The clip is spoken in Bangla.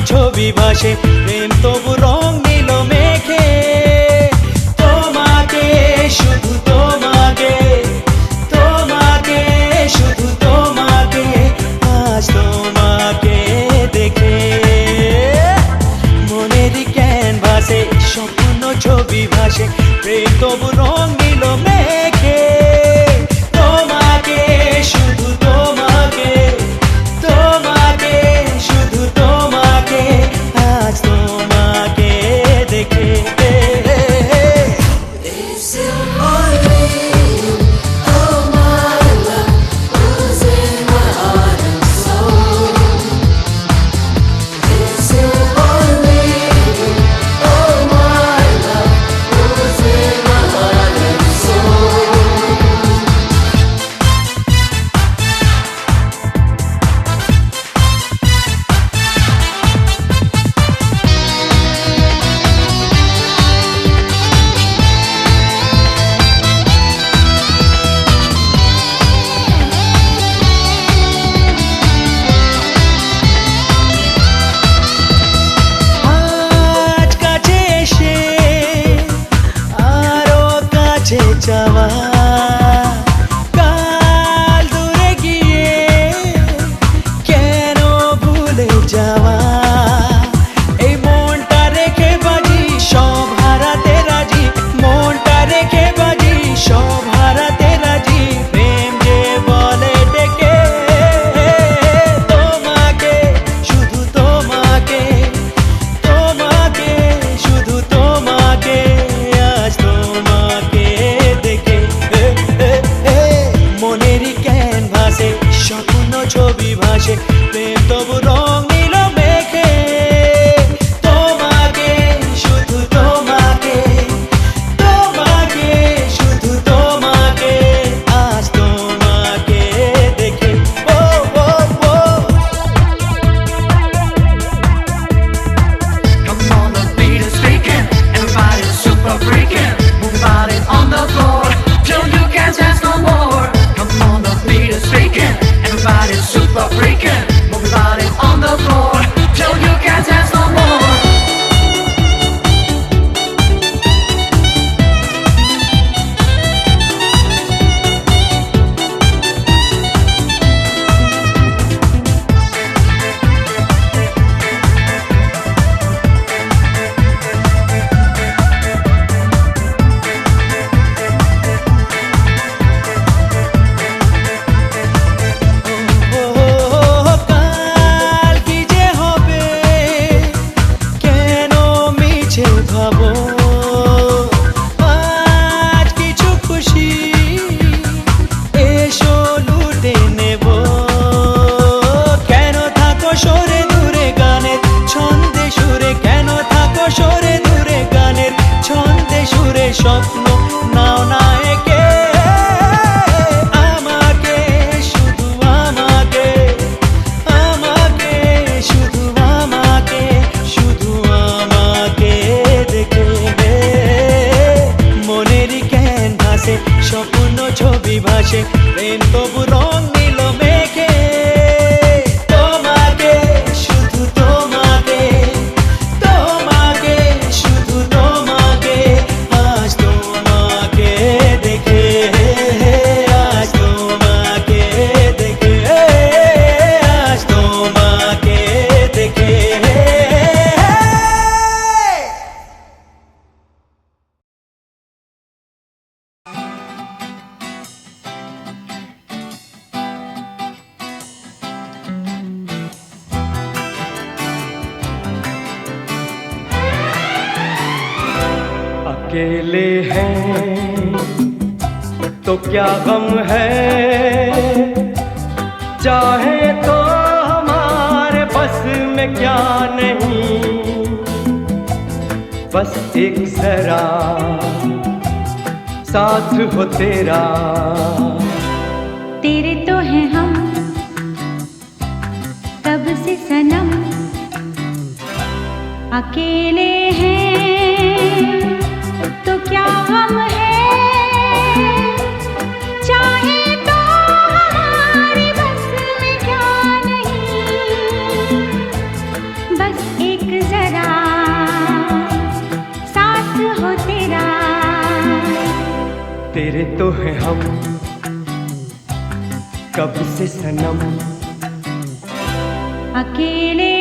ছবি ভাসে, প্রেম তবু রং নিল মেখে। তোমাকে শুধু তোমাকে, তোমাকে শুধু তোমাকে, আজ তোমাকে দেখে মনের ক্যানভাসে স্বপ্ন ছবি ভাসে, প্রেম তবু রং নিল মেখে। তোমাকে শুধু তোমাকে, তোমাকে শুধু তোমাকে, আজ তোমাকে দেখে। যাওয়া কাল দূরে গিয়ে কেন ভুলে যাওয়া, এই মনটা রেখে বাজি সব হারাতে রাজি, মনটা রেখে বাজি সব হারাতে রাজি, প্রেম যে বলে ডেকে। তোমাকে শুধু তোমাকে, তোমাকে শুধু তোমাকে, আজ তোমাকে মনের ক্যানভাসে স্বপ্ন ছবি ভাসে, প্রেম তবু রং নিল মেখে। তোমাকে শুধু তোমাকে, তোমাকে শুধু তোমাকে, আজ তোমাকে দেখে। ও ও ও Come on, the beat is speaking, everybody's super freaking, move your body on the floor till you can't dance no more. Come on, the beat is speaking, everybody's super freaking, move your body on the floor till you can't dance no more. কাল কি যে হবে কেন মিছে ভাবো, আজ কিছু খুশি এসো লুটে নেব। কেন থাকো সরে দূরে গানের ছন্দে সুরে, কেন থাকো সরে দূরে গানের ছন্দে সুরে, স্বপ্ন নাও না একে। আমাকে শুধু আমাকে, আমাকে শুধু আমাকে, শুধু আমাকে দেখে মনের ক্যানভাসে স্বপ্ন ছবি ভাসে, প্রেম তবু রং নিল মেখে। তোমাকে শুধু তোমাকে, তোমাকে শুধু তোমাকে, আজ তোমাকে দেখে, আজ তোমাকে দেখে, আজ তোমাকে দেখে। अकेले हैं तो क्या गम है, चाहे तो हमारे बस में क्या नहीं, बस एक जरा साथ हो तेरा। तेरे तो हैं हम तब से सनम, अकेले हैं तो क्या गम है, चाहे तो हमारे बस में क्या नहीं, बस हम कब से सनम अकेले